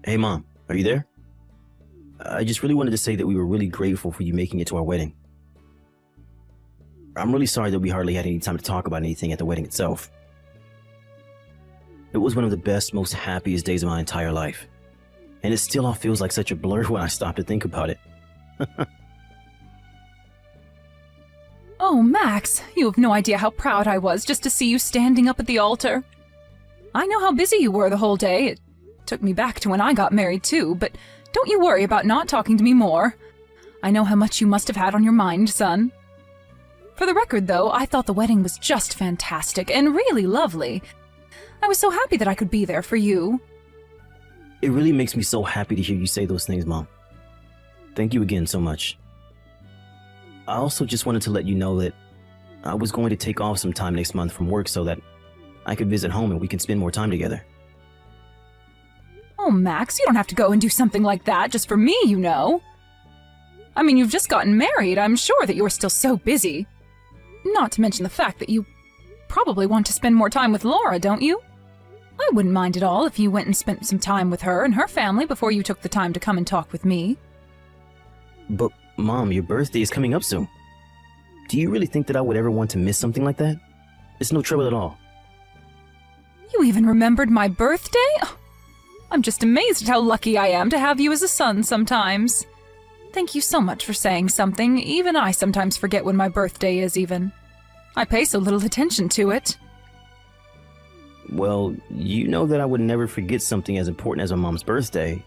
Hey, Mom, are you there? I just really wanted to say that we were really grateful for you making it to our wedding. I'm really sorry that we hardly had any time to talk about anything at the wedding itself. It was one of the best, most happiest days of my entire life. And it still all feels like such a blur when I stop to think about it. Oh, Max, you have no idea how proud I was just to see you standing up at the altar. I know how busy you were the whole day. It took me back to when I got married too, but don't you worry about not talking to me more. I know how much you must have had on your mind, son. For the record, though, I thought the wedding was just fantastic and really lovely. I was so happy that I could be there for you. It really makes me so happy to hear you say those things, Mom. Thank you again so much. I also just wanted to let you know that I was going to take off some time next month from work so that I could visit home and we can spend more time together. Oh, Max, you don't have to go and do something like that just for me, you know. I mean, you've just gotten married. I'm sure that you're still so busy. Not to mention the fact that you probably want to spend more time with Laura, don't you? I wouldn't mind at all if you went and spent some time with her and her family before you took the time to come and talk with me. But, Mom, your birthday is coming up soon. Do you really think that I would ever want to miss something like that? It's no trouble at all. You even remembered my birthday? Oh, I'm just amazed at how lucky I am to have you as a son sometimes. Thank you so much for saying something. Even I sometimes forget when my birthday is even. I pay so little attention to it. Well, you know that I would never forget something as important as my mom's birthday.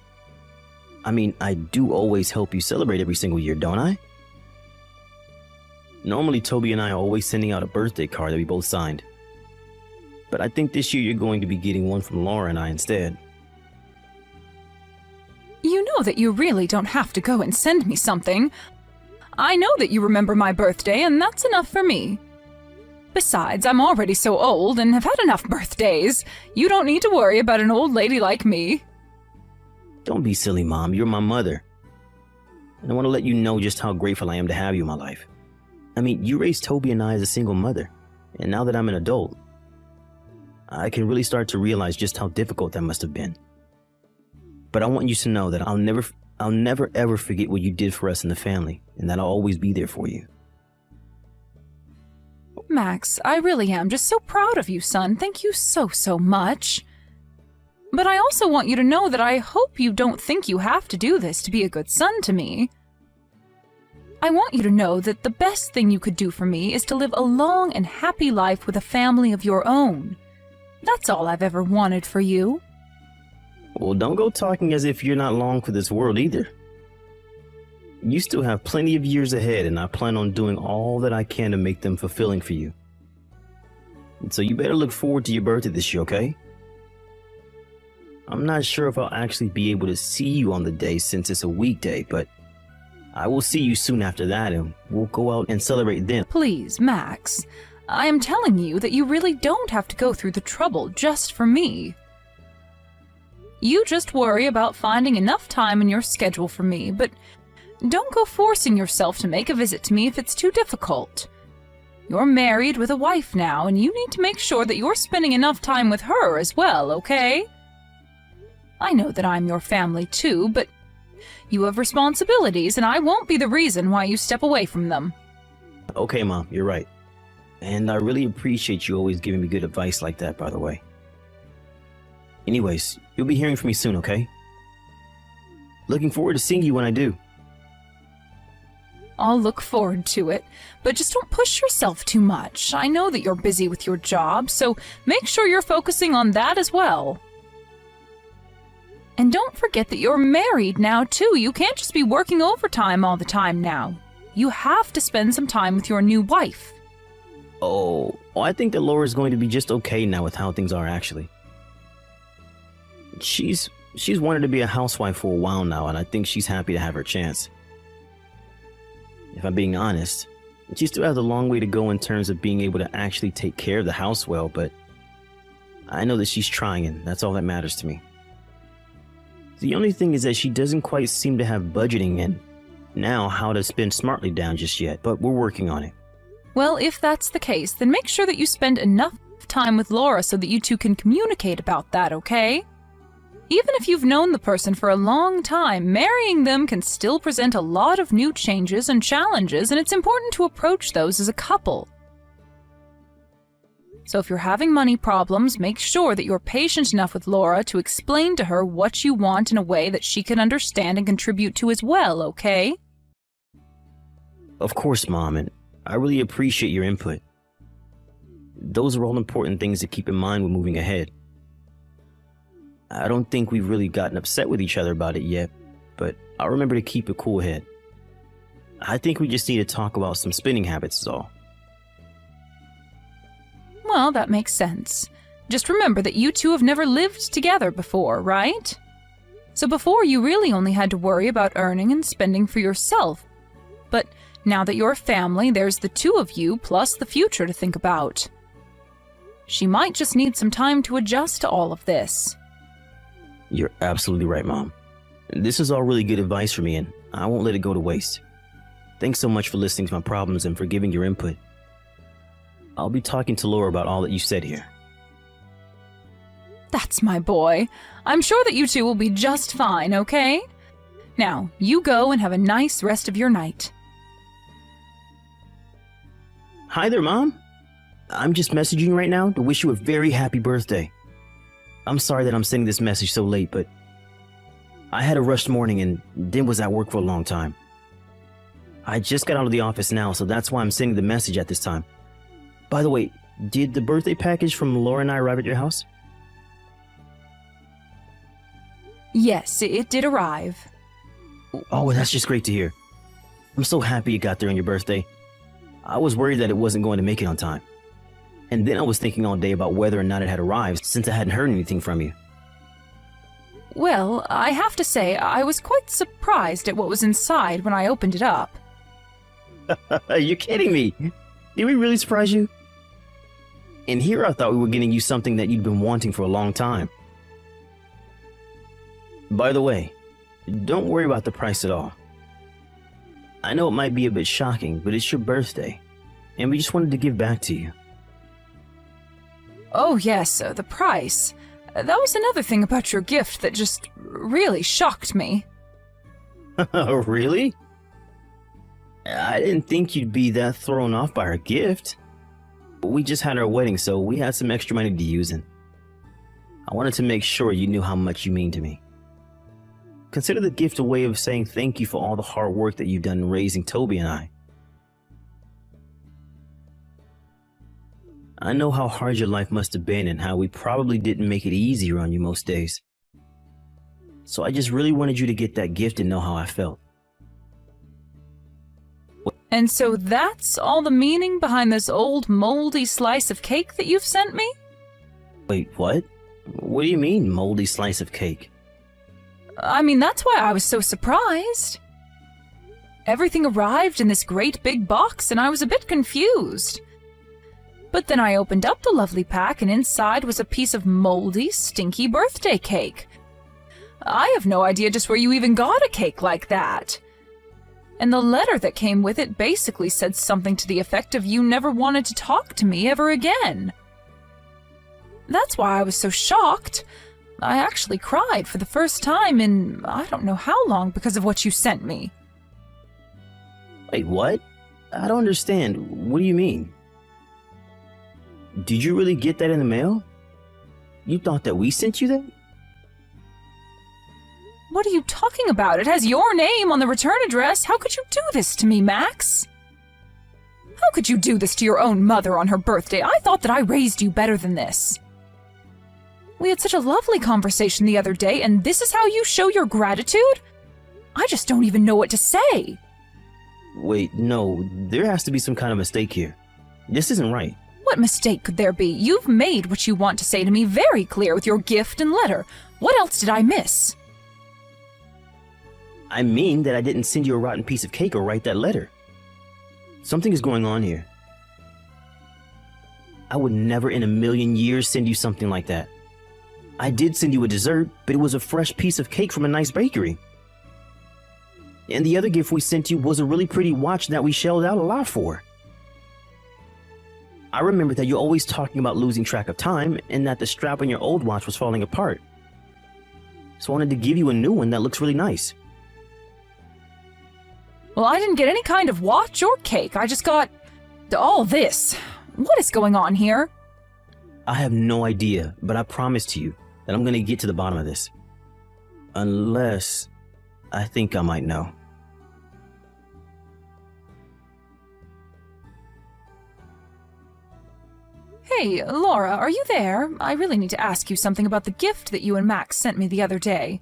I mean, I do always help you celebrate every single year, don't I? Normally, Toby and I are always sending out a birthday card that we both signed. But I think this year you're going to be getting one from Laura and I instead. You know that you really don't have to go and send me something. I know that you remember my birthday, and that's enough for me. Besides, I'm already so old and have had enough birthdays. You don't need to worry about an old lady like me. Don't be silly, Mom. You're my mother. And I want to let you know just how grateful I am to have you in my life. I mean, you raised Toby and I as a single mother, and now that I'm an adult, I can really start to realize just how difficult that must have been. But I want you to know that I'll never ever forget what you did for us in the family, and that I'll always be there for you. Max, I really am just so proud of you, son. Thank you so much. But I also want you to know that I hope you don't think you have to do this to be a good son to me. I want you to know that the best thing you could do for me is to live a long and happy life with a family of your own. That's all I've ever wanted for you. Well, don't go talking as if you're not long for this world either. You still have plenty of years ahead, and I plan on doing all that I can to make them fulfilling for you. And so you better look forward to your birthday this year, okay? I'm not sure if I'll actually be able to see you on the day since it's a weekday, but I will see you soon after that, and we'll go out and celebrate then. Please, Max, I am telling you that you really don't have to go through the trouble just for me. You just worry about finding enough time in your schedule for me, but don't go forcing yourself to make a visit to me if it's too difficult. You're married with a wife now, and you need to make sure that you're spending enough time with her as well, okay? I know that I'm your family too, but you have responsibilities, and I won't be the reason why you step away from them. Okay, Mom, you're right. And I really appreciate you always giving me good advice like that, by the way. Anyways, you'll be hearing from me soon, okay? Looking forward to seeing you when I do. I'll look forward to it, but just don't push yourself too much. I know that you're busy with your job, so make sure you're focusing on that as well. And don't forget that you're married now, too. You can't just be working overtime all the time now. You have to spend some time with your new wife. Oh, I think that Laura's going to be just okay now with how things are, actually. She's wanted to be a housewife for a while now, and I think she's happy to have her chance. If I'm being honest, she still has a long way to go in terms of being able to actually take care of the house well, but I know that she's trying, and that's all that matters to me. The only thing is that she doesn't quite seem to have budgeting and now how to spend smartly down just yet, but we're working on it. Well, if that's the case, then make sure that you spend enough time with Laura so that you two can communicate about that, okay? Even if you've known the person for a long time, marrying them can still present a lot of new changes and challenges, and it's important to approach those as a couple. So if you're having money problems, make sure that you're patient enough with Laura to explain to her what you want in a way that she can understand and contribute to as well, okay? Of course, Mom, and I really appreciate your input. Those are all important things to keep in mind when moving ahead. I don't think we've really gotten upset with each other about it yet, but I'll remember to keep a cool head. I think we just need to talk about some spending habits is all. Well, that makes sense. Just remember that you two have never lived together before, right? So before, you really only had to worry about earning and spending for yourself. But now that you're a family, there's the two of you plus the future to think about. She might just need some time to adjust to all of this. You're absolutely right, Mom. This is all really good advice for me, and I won't let it go to waste. Thanks so much for listening to my problems and for giving your input. I'll be talking to Laura about all that you said here. That's my boy. I'm sure that you two will be just fine, okay? Now, you go and have a nice rest of your night. Hi there, Mom. I'm just messaging you right now to wish you a very happy birthday. I'm sorry that I'm sending this message so late, but I had a rushed morning and then was at work for a long time. I just got out of the office now, so that's why I'm sending the message at this time. By the way, did the birthday package from Laura and I arrive at your house? Yes, it did arrive. Oh, that's just great to hear. I'm so happy it got there on your birthday. I was worried that it wasn't going to make it on time. And then I was thinking all day about whether or not it had arrived since I hadn't heard anything from you. Well, I have to say, I was quite surprised at what was inside when I opened it up. You're kidding me. Did we really surprise you? And here I thought we were getting you something that you'd been wanting for a long time. By the way, don't worry about the price at all. I know it might be a bit shocking, but it's your birthday, and we just wanted to give back to you. Oh yes, the price. That was another thing about your gift that just really shocked me. Really? I didn't think you'd be that thrown off by our gift. We just had our wedding, so we had some extra money to use, and I wanted to make sure you knew how much you mean to me. Consider the gift a way of saying thank you for all the hard work that you've done in raising Toby and I. I know how hard your life must have been and how we probably didn't make it easier on you most days. So I just really wanted you to get that gift and know how I felt. And so that's all the meaning behind this old moldy slice of cake that you've sent me? Wait, what? What do you mean, moldy slice of cake? I mean, that's why I was so surprised. Everything arrived in this great big box and I was a bit confused. But then I opened up the lovely pack and inside was a piece of moldy, stinky birthday cake. I have no idea just where you even got a cake like that. And the letter that came with it basically said something to the effect of you never wanted to talk to me ever again. That's why I was so shocked. I actually cried for the first time in I don't know how long because of what you sent me. Wait, what? I don't understand. What do you mean? Did you really get that in the mail? You thought that we sent you that? What are you talking about? It has your name on the return address. How could you do this to me, Max? How could you do this to your own mother on her birthday? I thought that I raised you better than this. We had such a lovely conversation the other day, and this is how you show your gratitude? I just don't even know what to say. Wait, no, there has to be some kind of mistake here. This isn't right. What mistake could there be? You've made what you want to say to me very clear with your gift and letter. What else did I miss? I mean that I didn't send you a rotten piece of cake or write that letter. Something is going on here. I would never in a million years send you something like that. I did send you a dessert, but it was a fresh piece of cake from a nice bakery. And the other gift we sent you was a really pretty watch that we shelled out a lot for. I remember that you're always talking about losing track of time and that the strap on your old watch was falling apart. so I wanted to give you a new one that looks really nice. Well, I didn't get any kind of watch or cake. I just got all this. What is going on here? I have no idea, but I promise to you that I'm gonna get to the bottom of this. Unless I think I might know. Hey, Laura, are you there? I really need to ask you something about the gift that you and Max sent me the other day.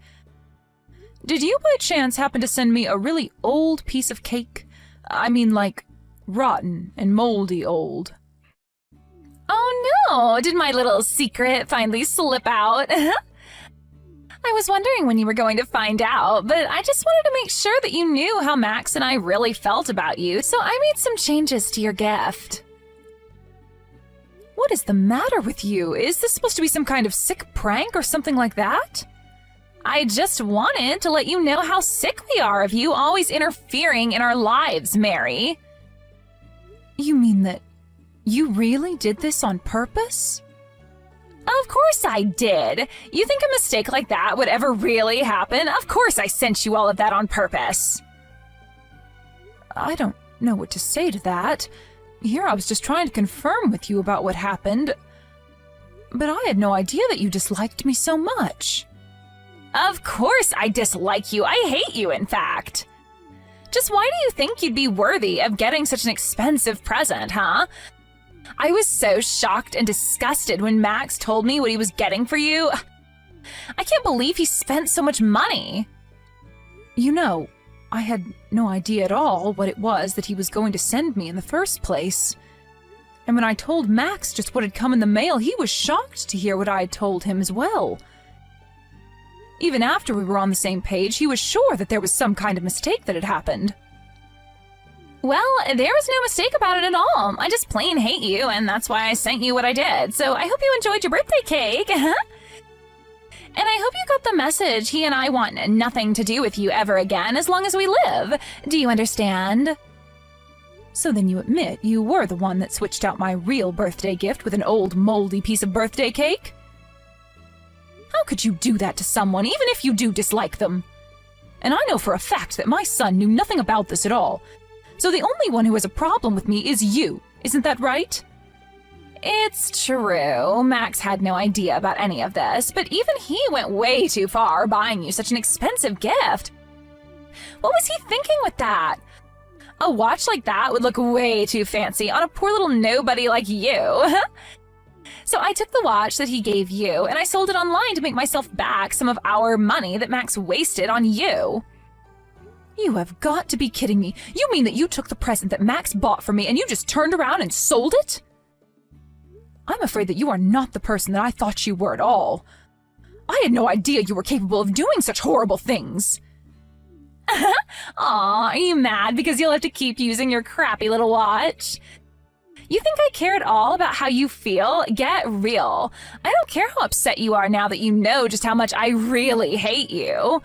Did you by chance happen to send me a really old piece of cake? I mean, like, rotten and moldy old. Oh no! Did my little secret finally slip out? I was wondering when you were going to find out, but I just wanted to make sure that you knew how Max and I really felt about you, so I made some changes to your gift. What is the matter with you? Is this supposed to be some kind of sick prank or something like that? I just wanted to let you know how sick we are of you always interfering in our lives, Mary. You mean that you really did this on purpose? Of course I did. You think a mistake like that would ever really happen? Of course I sent you all of that on purpose. I don't know what to say to that. Here I was just trying to confirm with you about what happened. But I had no idea that you disliked me so much. Of course I dislike you. I hate you, in fact. Just why do you think you'd be worthy of getting such an expensive present, huh? I was so shocked and disgusted when Max told me what he was getting for you. I can't believe he spent so much money. You know, I had no idea at all what it was that he was going to send me in the first place. And when I told Max just what had come in the mail, he was shocked to hear what I had told him as well. Even after we were on the same page, he was sure that there was some kind of mistake that had happened. Well, there was no mistake about it at all. I just plain hate you, and that's why I sent you what I did. So I hope you enjoyed your birthday cake. And I hope you got the message. He and I want nothing to do with you ever again as long as we live. Do you understand? So then you admit you were the one that switched out my real birthday gift with an old moldy piece of birthday cake? How could you do that to someone, even if you do dislike them? And I know for a fact that my son knew nothing about this at all. So the only one who has a problem with me is you. Isn't that right? It's true. Max had no idea about any of this, but even he went way too far buying you such an expensive gift. What was he thinking with that? A watch like that would look way too fancy on a poor little nobody like you. So I took the watch that he gave you and I sold it online to make myself back some of our money that Max wasted on you. You have got to be kidding me. You mean that you took the present that Max bought for me and you just turned around and sold it? I'm afraid that you are not the person that I thought you were at all. I had no idea you were capable of doing such horrible things. Aw, are you mad because you'll have to keep using your crappy little watch? You think I care at all about how you feel? Get real. I don't care how upset you are now that you know just how much I really hate you.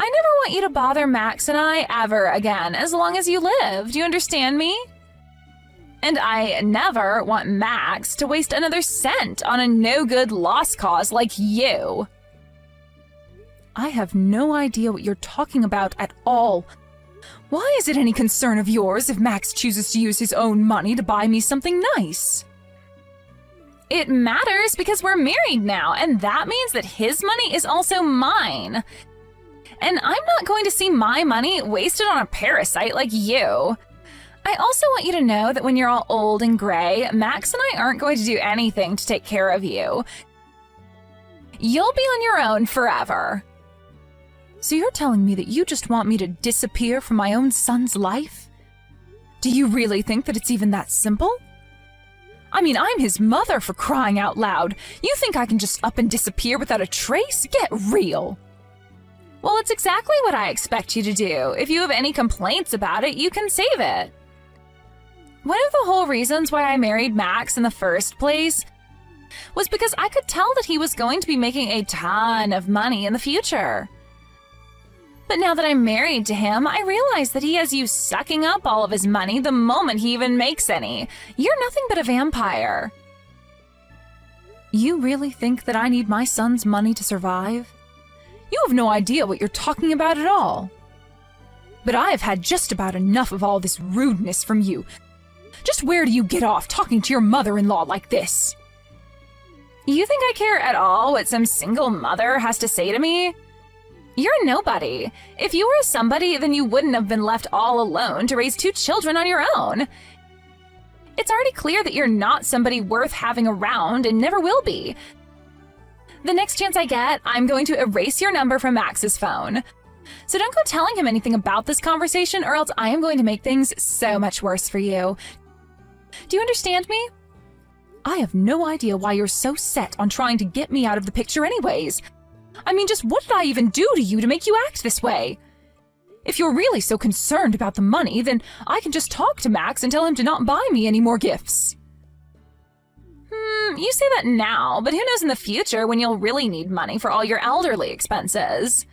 I never want you to bother Max and I ever again, as long as you live. Do you understand me? And I never want Max to waste another cent on a no-good lost cause like you. I have no idea what you're talking about at all. Why is it any concern of yours if Max chooses to use his own money to buy me something nice? It matters because we're married now, and that means that his money is also mine. And I'm not going to see my money wasted on a parasite like you. I also want you to know that when you're all old and gray, Max and I aren't going to do anything to take care of you. You'll be on your own forever. So you're telling me that you just want me to disappear from my own son's life? Do you really think that it's even that simple? I mean, I'm his mother, for crying out loud. You think I can just up and disappear without a trace? Get real. Well, it's exactly what I expect you to do. If you have any complaints about it, you can save it. One of the whole reasons why I married Max in the first place was because I could tell that he was going to be making a ton of money in the future. But now that I'm married to him, I realize that he has you sucking up all of his money the moment he even makes any. You're nothing but a vampire. You really think that I need my son's money to survive? You have no idea what you're talking about at all. But I have had just about enough of all this rudeness from you. Just where do you get off talking to your mother-in-law like this? You think I care at all what some single mother has to say to me? You're a nobody. If you were a somebody, then you wouldn't have been left all alone to raise 2 children on your own. It's already clear that you're not somebody worth having around and never will be. The next chance I get, I'm going to erase your number from Max's phone. So don't go telling him anything about this conversation, or else I am going to make things so much worse for you. Do you understand me? I have no idea why you're so set on trying to get me out of the picture anyways. I mean, just what did I even do to you to make you act this way? If you're really so concerned about the money, then I can just talk to Max and tell him to not buy me any more gifts. You say that now, but who knows in the future when you'll really need money for all your elderly expenses.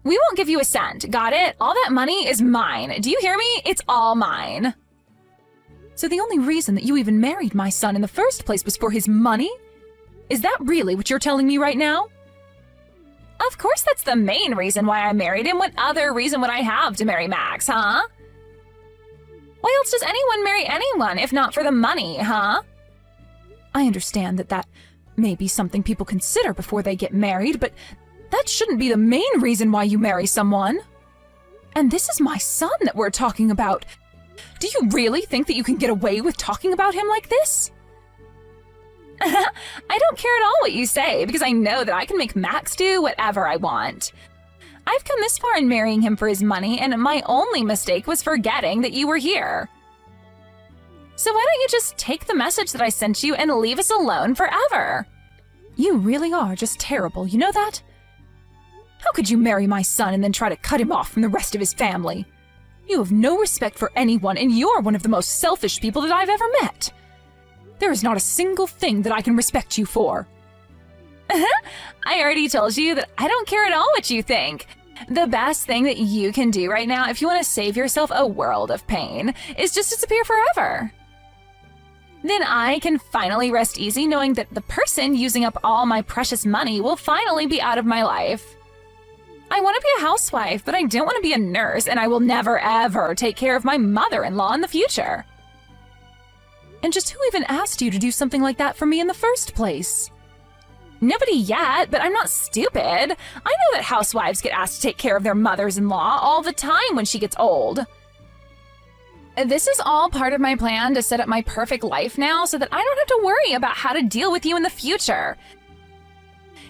We won't give you a cent, got it? All that money is mine. Do you hear me? It's all mine. So the only reason that you even married my son in the first place was for his money? Is that really what you're telling me right now? Of course that's the main reason why I married him. What other reason would I have to marry Max, huh? Why else does anyone marry anyone if not for the money, huh? I understand that may be something people consider before they get married, but that shouldn't be the main reason why you marry someone. And this is my son that we're talking about. Do you really think that you can get away with talking about him like this? I don't care at all what you say, because I know that I can make Max do whatever I want. I've come this far in marrying him for his money, and my only mistake was forgetting that you were here. So why don't you just take the message that I sent you and leave us alone forever? You really are just terrible, you know that? How could you marry my son and then try to cut him off from the rest of his family? You have no respect for anyone, and you're one of the most selfish people that I've ever met. There is not a single thing that I can respect you for. I already told you that I don't care at all what you think. The best thing that you can do right now, if you want to save yourself a world of pain, is just disappear forever. Then I can finally rest easy knowing that the person using up all my precious money will finally be out of my life. I want to be a housewife, but I don't want to be a nurse, and I will never, ever take care of my mother-in-law in the future. And just who even asked you to do something like that for me in the first place? Nobody yet, but I'm not stupid. I know that housewives get asked to take care of their mothers-in-law all the time when she gets old. This is all part of my plan to set up my perfect life now so that I don't have to worry about how to deal with you in the future.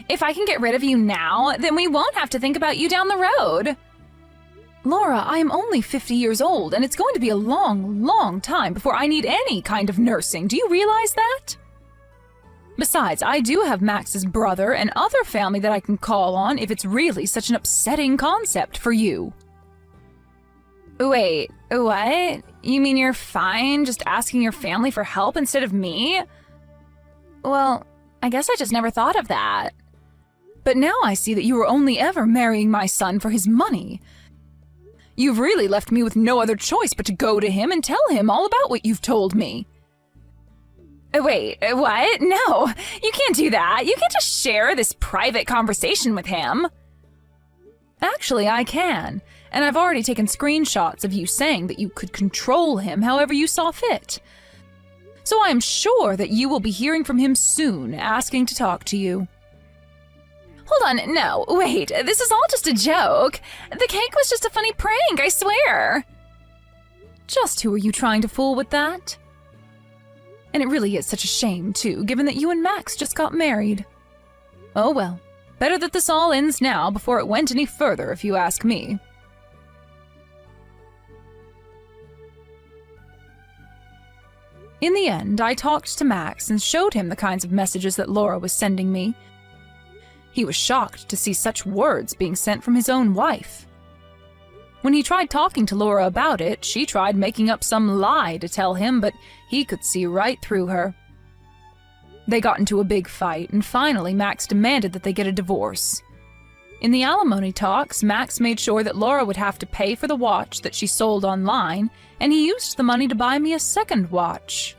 If I can get rid of you now, then we won't have to think about you down the road. Laura, I am only 50 years old, and it's going to be a long, long time before I need any kind of nursing. Do you realize that? Besides, I do have Max's brother and other family that I can call on if it's really such an upsetting concept for you. Wait, what? You mean you're fine just asking your family for help instead of me? Well, I guess I just never thought of that. But now I see that you were only ever marrying my son for his money. You've really left me with no other choice but to go to him and tell him all about what you've told me. Wait, what? No, you can't do that. You can't just share this private conversation with him. Actually, I can, and I've already taken screenshots of you saying that you could control him however you saw fit. So I am sure that you will be hearing from him soon, asking to talk to you. Hold on, no, wait, this is all just a joke. The cake was just a funny prank, I swear. Just who are you trying to fool with that? And it really is such a shame, too, given that you and Max just got married. Oh well, better that this all ends now before it went any further, if you ask me. In the end, I talked to Max and showed him the kinds of messages that Laura was sending me. He was shocked to see such words being sent from his own wife. When he tried talking to Laura about it, she tried making up some lie to tell him, but he could see right through her. They got into a big fight, and finally Max demanded that they get a divorce. In the alimony talks, Max made sure that Laura would have to pay for the watch that she sold online, and he used the money to buy me a second watch.